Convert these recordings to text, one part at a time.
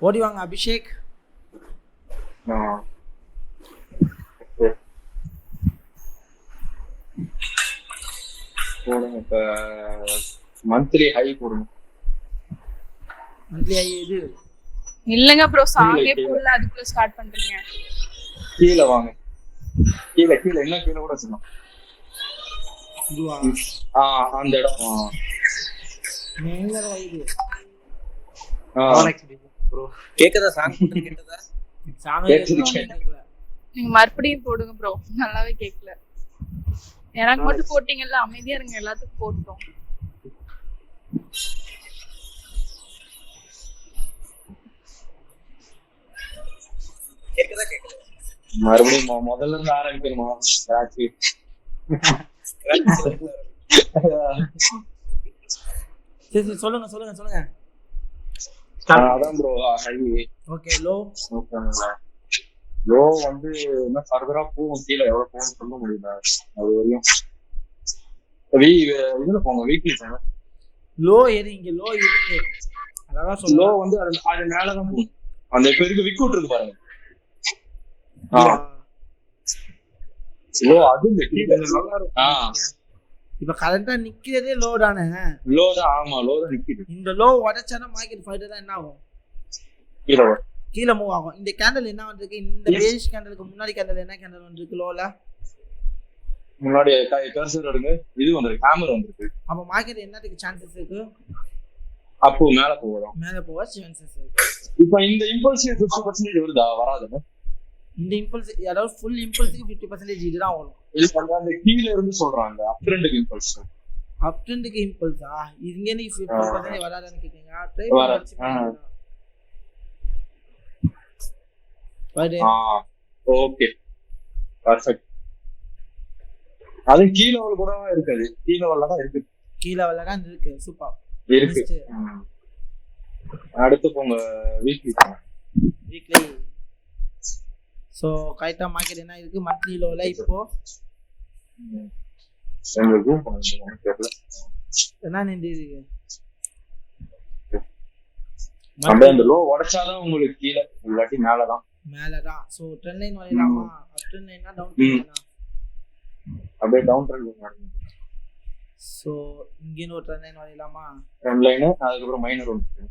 ஓடி வாங்க அபிஷேக். போடுங்க. இப்ப மந்த்லி ஹை போடுங்க. மந்த்லி ஹை இது இல்லங்க ப்ரோ, சாங்கே போடல, அதுக்குள்ள ஸ்டார்ட் பண்றீங்க. கீழ வாங்க, கீழ கீழ இன்னும் கீழ கூட வச்சுக்கலாம். இதுவா? அந்த இடம் மேல இது ப்ரோ கேக்குதா? சாங் போட்டு கேக்குதா? சாங் கேக்குது. நீங்க மறுபடியும் போடுங்க ப்ரோ, நல்லாவே கேக்கல. எனக்கு மட்டும் போட்டீங்கல்ல, அமைதியா இருங்க, எல்லாத்துக்கும் போட்டோம். கேக்குதா? கேக்கல. மறுபடியும் முதல்ல இருந்து ஆரம்பிக்கணுமா? சரி சொல்லுங்க சொல்லுங்க சொல்லுங்க. அதான் bro hi. Okay. Low low வந்து என்ன ஃபர்தரா போகும், கீழே எவ்வளவு போகும்னு சொல்ல முடியல அது வரையும். இதுல போங்க, வீக்லி போங்க. லோ ஏறி இங்க லோ இருக்கு, அழகா சொல்லுங்க. லோ வந்து அது மேலதான் போகும். அந்த இப்ப இருக்கு விக் விட்டு இருக்கு பாருங்க. லோ அது இப்ப கரெக்டா நிக்கிறதே லோ தானே? லோ தான். ஆமா, லோ தான் நிக்குது. இந்த லோ உடைச்சானா மார்க்கெட் ஃபர்தரா என்ன ஆகும்? கீழ மூவ் ஆகும். இந்த கேண்டல் என்ன வந்திருக்கு? இந்த பேஸ் கேண்டலுக்கு முன்னாடி கேண்டல் என்ன கேண்டல் வந்திருக்கு லோல? முன்னாடி கர்சர் எடுங்க, இது வந்திருக்கு, ஹேமர் வந்திருக்கு. அப்ப மார்க்கெட் என்னத்துக்கு சான்சஸ் இருக்கு? அப்போ மேல போவோம், மேல போவா சான்சஸ் இருக்கு. இப்போ இந்த இம்பல்ஸ் 50% வருதா? வராதுங்க. இந்த இம்பல்ஸ் அதாவது ஃபுல் இம்பல்ஸ்க்கு 50% இதுதான் வரும். இது அந்த கீழ இருந்து சொல்றாங்க அப் ட்ரெண்டுக்கு இம்பல்ஸ். அப் ட்ரெண்டுக்கு இம்பல்ஸா? இங்க நீ 50% வராதுன்னு கேக்குறீங்க. ட்ரை பண்ணி ஓகே பர்ஃபெக்ட். அது கீழ லெவல் கூட இருக்காது, கீழ லெவல்ல தான் இருக்கு. கீழ லெவல்ல தான் இருக்கு. சூப்பர் இருக்கு. அடுத்து போங்க வீக்லி. வீக்லி சோ கரெக்ட்டா மார்க்கெட் என்ன இருக்கு? மந்த்லி லோல இப்போ என்ன நின்றுருக்கு? அந்த லோ உடைச்சாதான் உங்களுக்கு கீழ, இல்லாட்டி மேலதான். மேலதான். சோ ட்ரெண்ட் லைன் வரையலாமா? அப் ட்ரெண்ட் லைனா டவுன் ட்ரெண்ட் லைனா? அப்படியே டவுன் ட்ரெண்ட் லைன். சோ இங்க ஒரு ட்ரெண்ட் லைன் வரையலாமா? ட்ரெண்ட் லைன் அதுக்கு அப்புறம் மைனர் ஒன்னு.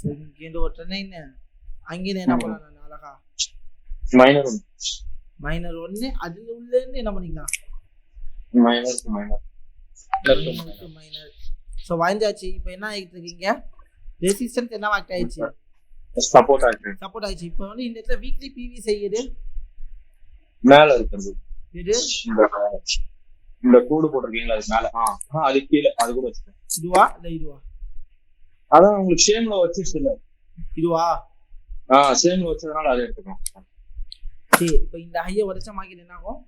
சோ இங்க ஒரு ட்ரெண்ட் லைன், அங்க என்ன பண்ணலாம்? அழகா மைனர் ஒன்னு. மைனர் ஒன்னு அதுல உள்ள இருந்து என்ன பண்ணிக்கலாம்? மைனர் சோ வாய்ந்தாச்சு. இப்போ என்ன ஆயிட்டு இருக்கீங்க? ரெசிஸ்டன்ஸ் என்ன ஆக்ட் ஆயிடுச்சு? சப்போர்ட் ஆயிடுச்சு. இப்போ வந்து இந்த இடத்துல வீக்லி பிவி செய்யுது மேல இருக்குது. இது இந்த கோடு போட்டுருக்கீங்களா அது மேல? அது கீழ அது கூட வச்சுக்கோங்க. இதுவா இல்ல இதுவா? அதான் உங்களுக்கு சேம்ல வச்சிருச்சு இல்ல? இதுவா? சேம்ல வச்சதுனால அதை எடுத்துக்கோங்க. சரி, இப்போ இந்த ஹையை உடைச்ச மார்க்கெட் என்ன ஆகும்?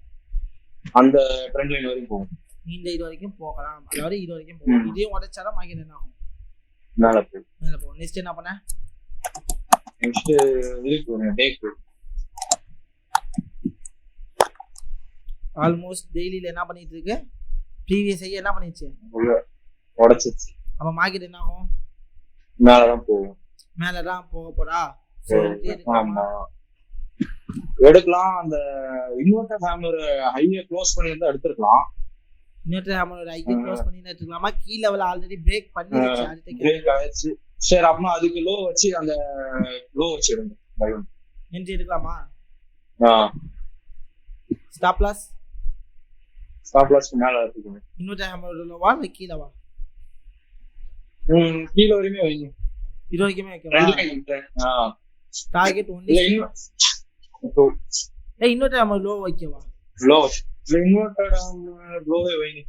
அந்த ட்ரெண்ட் லைன் வரைக்கும் போகும். இந்த இது வரைக்கும் போகலாம், அதாவது இது வரைக்கும் போகும். இதையும் உடைச்சாலும் மார்க்கெட் என்ன ஆகும்? மேல போகும். நெக்ஸ்ட் என்ன பண்ண? நெக்ஸ்ட் இதுக்கு டேக் ஆல்மோஸ்ட் டெய்லில என்ன பண்ணிட்டு இருக்கு? ப்ரீவியஸ் ஹை என்ன பண்ணிச்சு? உடைச்சிச்சு. அப்ப மார்க்கெட் என்ன ஆகும்? மேலதான் போகும். மேலதான் போக போறா. ஆமா, எடுக்கலாம். அந்த இன்வெர்டர் ஹேமர் ஹையை க்ளோஸ் பண்ணியிருந்தா எடுத்துக்கலாம். இன்வெர்டர் ஹேமர் ஹையை க்ளோஸ் பண்ணி எடுத்துக்கலாமா? கீ லெவல் ஆல்ரெடி பிரேக் பண்ணிருச்சு. அடுத்து பிரேக் ஆயிடுச்சு. சரி, அப்பனா அதுக்கு லோ வச்சு அந்த லோ வச்சு எடுங்க. என்ட்ரி எடுக்கலாமா? ஸ்டாப் லாஸ் மேல எடுத்துக்கோங்க. இன்வெர்டர் ஹேமர் லோவா இல்ல கீழவா? கீழ வரையுமே வைங்க. இது வரைக்குமே வைக்கவா? Target only inverter hammer low வைக்கவா? லோ இன்வெர்டர் லோவே வைங்க.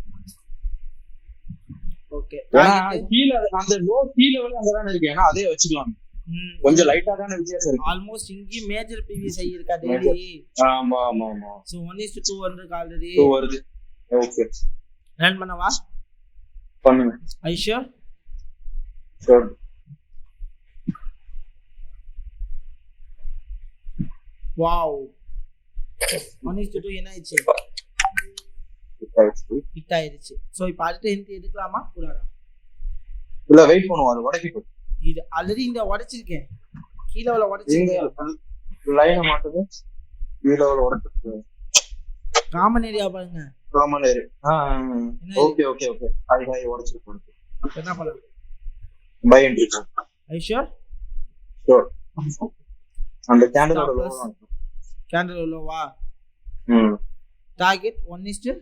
ஓகே. கீழ அந்த லோ கீழ வரை அங்கதான் இருக்கு. ஏன்னா அதே வச்சுக்கலாம். கொஞ்சம் லைட்டா தான வித்தியாசம் இருக்கு. ஆல்மோஸ்ட் இங்க மேஜர் பிவிஎஸ் ஐ இருக்கா டெய்லி? ஆமா. சோ 1:2 வந்திருக்கு ஆல்ரெடி. 2 வருது. ஓகே, ரன் பண்ணவா? பண்ணுங்க. ஐ ஷூர்? ஷூர். வாவ், 1:2 என்ன ஆயிடுச்சு? ஹிட் ஆயிடுச்சு. சோ இப்போ அடுத்த என்ட்ரி எடுக்கலாமா கூடாதா? இல்ல வெயிட் பண்ணுவோம், அது உடைக்கிட்டு. இது ஆல்ரெடி இந்த உடைச்சிருக்கேன், கீழே உள்ள எங்க உடைச்சிருக்கேன். லைனை மாட்டுது, கீழே உடைச்சிருக்கு. காமன் ஏரியா பாருங்க. Common area. Okay okay okay. High உடைச்சிருக்கு. என்ன பண்ணலாம்? Buy entry. I sure? Sure. அந்த கேண்டலோட லோவா. கேண்டல் லோவா? டார்கெட் 1:2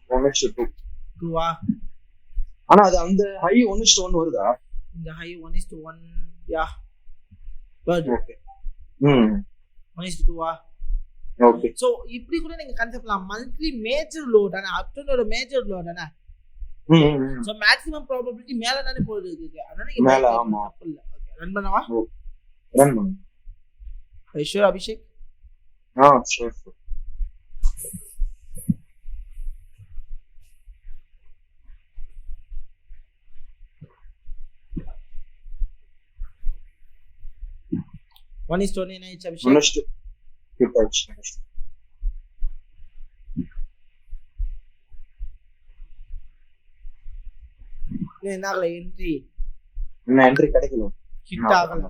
2 ஆனா அது அந்த ஹை 1:1 வருதா? இந்த ஹை 1:1 யா வருது. Okay 1:2 okay. சோ இப்படி கூட நீங்க கன்செப்ட்லாம் மந்த்லி மேஜர் லோ தானே, அப்டர்னோட மேஜர் லோ தானே. சோ மேக்ஸிமம் ப்ராபபிலிட்டி மேல தானே போகுது இருக்கு, அதனால நீங்க மேல. ஆமா தப்பு இல்ல. ஓகே ரன் பண்ணவா? ரன் பண்ணு. I sure Abhishek? Sure. One is 20 என்ன ஆச்சு அபிஷேக்? என்ன ஆகல என்ட்ரி? என்ன என்ட்ரி கிடைக்கல, ஹிட் ஆகல.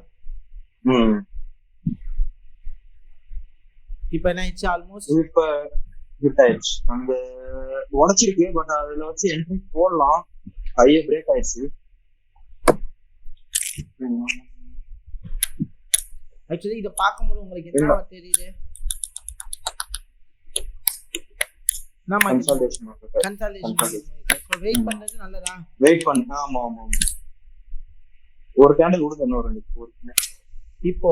இப்போ என்ன ஆச்சு? ஆல்மோஸ்ட் இப்போ ஹிட் ஆயிடுச்சு. அந்த உடைச்சிருக்கு, பட் அதுல வச்சு என்ட்ரி போடலாம். ஹையே பிரேக் ஆயிடுச்சு. ஆக்சுவலி இத பாக்கும்போது உங்களுக்கு என்ன தெரியுது? நம்ம கன்சல்டேஷன் சோ வெயிட் பண்றது நல்லதா? வெயிட் பண்ணு. ஆமா ஆமா. ஒரு கேண்டில் கொடுங்க, இன்னொரு ரெண்டு இப்போ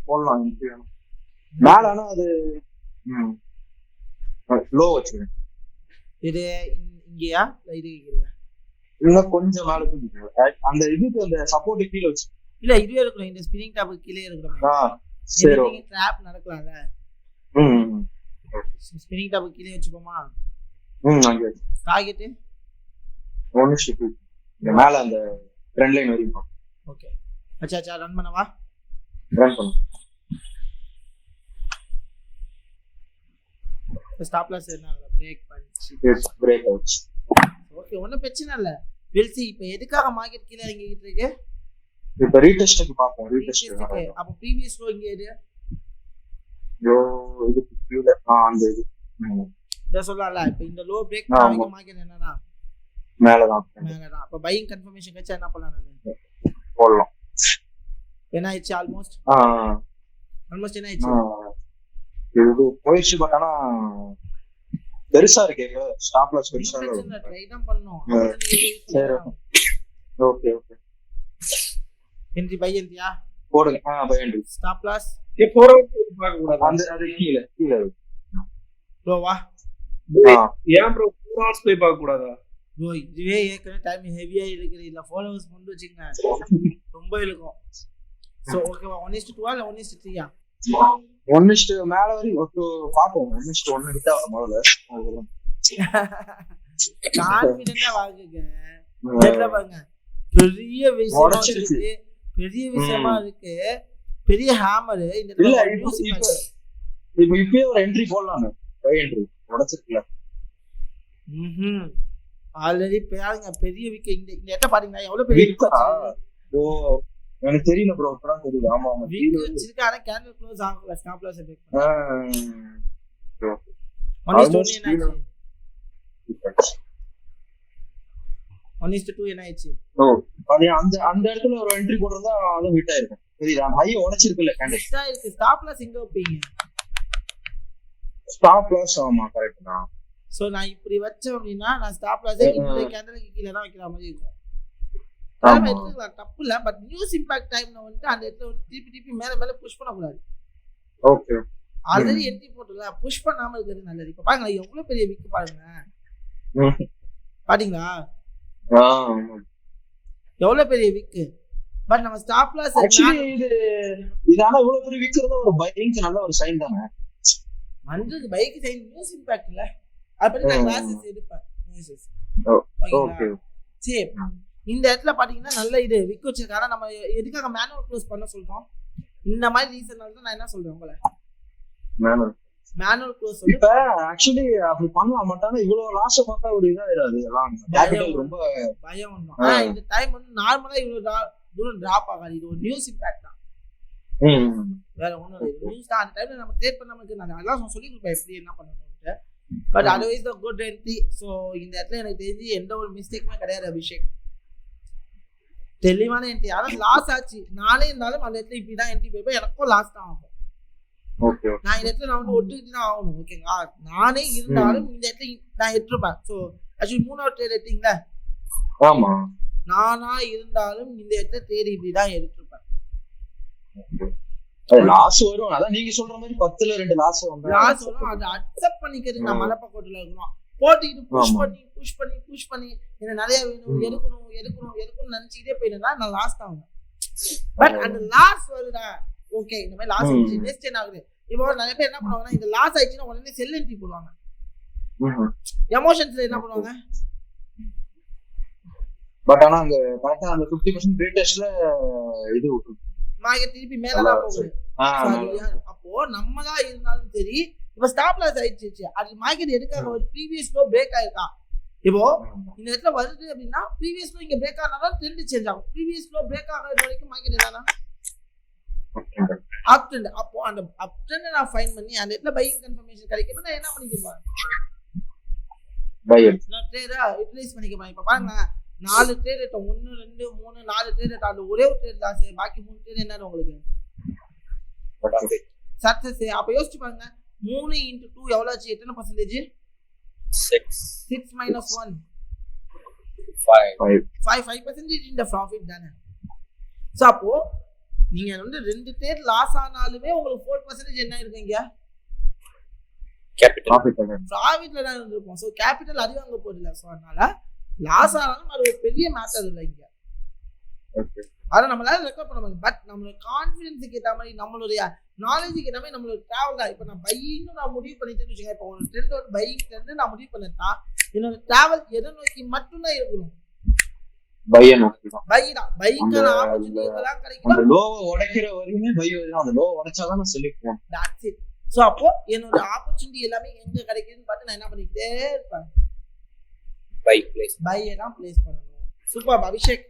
போடலாம். மேல ஆனா அது லோ வச்சிருக்கேன். இது இங்கயா இது இங்கயா? இன்னும் கொஞ்சம் மேல அந்த இதுக்கு அந்த சப்போர்ட் கீழே வச்சு. இல்ல இதுவே இருக்கணும், இந்த ஸ்பின்னிங் டாப் கீழே இருக்கணும். சரி ட்ராப் நடக்கலாம்ல. ஸ்பின்னிங் டாப் கீழே வச்சுப்போமா? அங்க டார்கெட் 1:2 மேல அந்த ட்ரெண்ட் லைன் வரைக்கும். ஓகே அச்சா ரன் பண்ணவா? ரன் பண்ணு. ஸ்டாப் லாஸ் என்ன பிரேக் பண்ணிச்சு. பிரேக் ஆச்சு. ஓகே ஒண்ணும் பிரச்சனை இல்ல. Will see. இப்போ எதுக்காக மார்க்கெட் கீழ இறங்கிட்டு இருக்கு? இப்போ ரீடெஸ்ட்க்கு பாப்போம். ரீடெஸ்ட் அப்ப ப்ரீவியஸ் லோ இங்க ஏரியா லோ இது கீழ அந்த இது இத சொல்லலாம். இப்போ இந்த லோ பிரேக் பண்ணாம மார்க்கெட் என்னன்னா மேல தான். அப்ப பையிங் கன்ஃபர்மேஷன் கச்சா என்ன பண்ணலாம்? நானு போடலாம். என்ன ஆயிடுச்சு? ஆல்மோஸ்ட் என்ன ஆயிடுச்சு? இது போயிடுச்சு, பட் ஆனா பெருசா இருக்கு. ஸ்டாப் லாஸ் பெருசா இருக்கு. ட்ரை தான் பண்ணனும். சரி ஓகே ஓகே. என்ட்ரி பை என்ட்ரியா போடுங்க. By entry. ஸ்டாப் லாஸ் போற பார்க்க கூடாது. அந்த அது கீழ லோவா? ஏன் ப்ரோ ஃபுல் ஹார்ஸ் போய் பார்க்க கூடாதா? ப்ரோ இதுவே ஏற்கனவே டைம் ஹெவியா இருக்குது. இல்ல ஃபாலோவர்ஸ் கொண்டு வச்சிங்க ரொம்ப இழுக்கும். சோ ஓகேவா? 1:2 இல்ல 1:3 1:1 மேல வரைக்கும் பாப்போம். 1:1 கிட்ட முதல்ல கான்ஃபிடென்ட்டா வாங்குங்க. என்ன பாருங்க, பெரிய விஷயமா இருக்கு. பெரிய ஹேமர். இந்த இல்ல இப்போ இப்பவே ஒரு என்ட்ரி போடலாம். By entry உடைச்சிருக்கல. ஆல்ரெடி பாருங்க பெரிய விக்க. இந்த எட்ட பாத்தீங்கன்னா எவ்வளவு பெரிய விக்க. ஓ எனக்கு தெரியல ப்ரோ. இப்பதான் தெரியுது. ஆமா ஆமா விக்க வச்சிருக்க. ஆனா கேண்டில் க்ளோஸ் ஆகல. ஸ்டாப் லாஸ் பிரேக் பண்ணா. 1:2 என்ன ஆயிடுச்சு? ஓ அது அந்த இடத்துல ஒரு என்ட்ரி போடுறதா அது ஹிட் ஆயிருக்கும். தெரியுதா? ஹை உடைச்சிருக்குல கேண்டில். ஹிட் ஆயிருக்கு. ஸ்டாப் லாஸ் எங்க வைப்பீங்க? ஸ்டாப் லாஸ் ஆமா கரெக்ட் தான். சோ நான் இப்படி வச்சேன் அப்படின்னா நான் ஸ்டாப் லாஸ் இந்த கேண்டலுக்கு கீழ தான் வைக்கிற மாதிரி இருக்கும். தப்பு இல்ல. பட் நியூஸ் இம்பாக்ட் டைம்ல வந்து அந்த இடத்துல வந்து திருப்பி மேல புஷ் பண்ண கூடாது. ஓகே ஆல்ரெடி என்ட்ரி போட்டுல புஷ் பண்ணாம இருக்கிறது நல்லது. இப்ப பாருங்க எவ்வளவு பெரிய விக் பாருங்க. பாத்தீங்களா எவ்வளவு பெரிய விக். பட் நம்ம ஸ்டாப் லாஸ் ஆக்சுவலி இதான இவ்வளவு பெரிய விக் இருந்தா ஒரு பையிங்க்கு நல்ல ஒரு சைன் தானே. மந்த்க்கு பைக் சைன் நியூஸ் இம்பாக்ட் இல்ல. அப்படி நான் கிளாसेस எடுப்பேன். நியூஸஸ் ஓகே சரி. இந்த இடத்துல பாத்தீங்கன்னா நல்ல இது விக் வச்சிருக்காங்க. நம்ம எதுக்காக மேனுவல் க்ளோஸ் பண்ண சொல்றோம்? இந்த மாதிரி ரீசனால தான் நான் என்ன சொல்றேன் உங்களை மேனுவல் க்ளோஸ் வந்து இப்ப ஆக்சுவலி அப்படி பண்ணலாம் மாட்டாங்க. இவ்வளவு லாஸ் பார்த்தா ஒரு இதாயிராது. எல்லாம் கேபிட்டல் ரொம்ப பயம் வரும். இந்த டைம் வந்து நார்மலா இவ்வளவு தூரம் டிராப் ஆகாது. இது ஒரு நியூஸ் இம்பாக்ட் தான், வேற ஒண்ணும் இல்லை. நியூஸ் தான். அந்த டைம்ல நம்ம ட்ரேட் பண்ணாம நான் அதெல்லாம் சொல்லி கொடுப்பேன் எப்படி என்ன பண்ணணும்னு. But otherwise the good entry. So இந்த இடத்துல எனக்கு தெரிஞ்சு எந்த ஒரு மிஸ்டேக்குமே கிடையாது அபிஷேக். தெளிவான என்ட்ரி. ஆனால் லாஸ் ஆச்சு. நானே இருந்தாலும் அந்த இடத்துல இப்படிதான் என்ட்ரி போயிருப்பேன். எனக்கும் லாஸ் தான் ஆகும். நான் இந்த இடத்துல நான் வந்து ஒட்டுக்கிட்டு தான் ஆகணும். ஓகேங்களா? நானே இருந்தாலும் இந்த இடத்துல நான் எடுத்துருப்பேன். ஸோ ஆக்சுவலி 3வது ட்ரேட் எடுத்தீங்களா? ஆமா. நானா இருந்தாலும் இந்த இடத்துல ட்ரேட் இப்படிதான் எடுத்துருப்பேன். லாஸ் வரும். அதான் நீங்க சொல்ற மாதிரி 10ல 2 லாஸ் வரும். அதை அக்செப்ட் பண்ணிக்கிறதுக்கு நான் மலைப்பக்கோட்டில் இருக்கணும். போட்டிக்கிட்டு புஷ் பண்ணி எனக்கு நிறைய வேணும், எடுக்கணும் நினைச்சுக்கிட்டே போயிட்டா நான் லாஸ்ட் ஆகும். பட் அந்த லாஸ் வருதா, ஓகே இந்த மாதிரி லாஸ் ஆயிடுச்சு, நெக்ஸ்ட் என்ன ஆகுது. இப்போ நிறைய பேர் என்ன பண்ணுவாங்கன்னா, இந்த லாஸ் ஆயிடுச்சுன்னா உடனே செல் என்ட்ரி போடுவாங்க. எமோஷன்ஸ்ல என்ன பண்ணுவாங்க, பட் ஆனா அங்க கரெக்ட்டா அந்த 50% ரேட்டஸ்ல இது மார்க்கெட் திருப்பி மேலதான் போகுது. அப்போ நம்மளா இருந்தாலும் சரி, இப்ப ஸ்டாப் லாஸ் ஆயிடுச்சு, அது மார்க்கெட் எதுக்காக ஒரு ப்ரீவியஸ் லோ பிரேக் ஆயிருக்கா. இப்போ இந்த இடத்துல வருது அப்படின்னா ப்ரீவியஸ் லோ இங்க பிரேக் ஆனாலும் ட்ரெண்ட் சேஞ்ச் ஆகும். ப்ரீவியஸ் லோ பிரேக் ஆகாத வரைக்கும் மார்க்கெட் என்னன்னா அப் ட்ரெண்ட். அப்போ அந்த அப் ட்ரெண்ட் நான் ஃபைண்ட் பண்ணி அந்த இடத்துல பையிங் கன்ஃபர்மேஷன் கிடைக்கும். நான் என்ன பண்ணிக்க நான் ட்ரேடா யூட்டிலைஸ் பண்ணிக்க. இப்ப பாருங்க, 4 ட்ரேட் எடுத்தோம். 1 2 3 4 ட்ரேட் எடுத்தோம். அது ஒரே ஒரு ட்ரேட் லாஸ், பாக்கி 3 ட்ரேட் என்ன உங்களுக்கு சக்சஸ். அப்ப யோசிச்சு பாருங்க, 3 into 2 எவ்வளவு ஆச்சு? எத்தனை பர்சன்டேஜ்? 6 minus 1 5% இந்த ப்ராஃபிட் தானே. சோ அப்போ நீங்க வந்து 2 ட்ரேட் லாஸ் ஆனாலுமே உங்களுக்கு 4% என்ன இருக்குங்க? கேபிட்டல் ப்ராஃபிட்ல தான் இருந்திருக்கும். சோ கேபிட்டல் அதிகம் அங்க போறதில்ல. சோ அதனால லாஸ் ஆனாலும் அது ஒரு பெரிய மேட்டர் இல்லை இங்க. அதை நம்மளால ரெக்கார்ட் பண்ண முடியும். பட் நம்மளோட கான்ஃபிடன்ஸுக்கு ஏற்ற மாதிரி, நம்மளுடைய நாலேஜுக்கு ஏற்ற மாதிரி நம்மளோட டிராவல் தான். இப்போ நான் பையிங்னு நான் முடிவு பண்ணிட்டேன்னு வச்சுக்கோங்க. இப்போ ஒரு ட்ரெண்ட் வந்து பையிங் ட்ரெண்ட் நான் முடிவு பண்ணிட்டா, என்னோட டிராவல் எதை நோக்கி மட்டும்தான் இருக்கணும். பைக்கான ஆப்பர்ச்சுனிட்டிலாம் கிடைக்கும். அந்த லோவை உடைக்கிற வரையுமே பை வரும். அந்த லோவை உடைச்சாதான் நான் சொல்லி போவேன். That's it. ஸோ அப்போ என்னோட ஆப்பர்ச்சுனிட்டி எல்லாமே எங்க கிடைக்குதுன்னு பார்த்து நான் என்ன பண்ணிக்கிட்டே இருப்பேன், பை எல்லாம் பிளேஸ் பண்ணணும். சூப்பர் அபிஷேக்.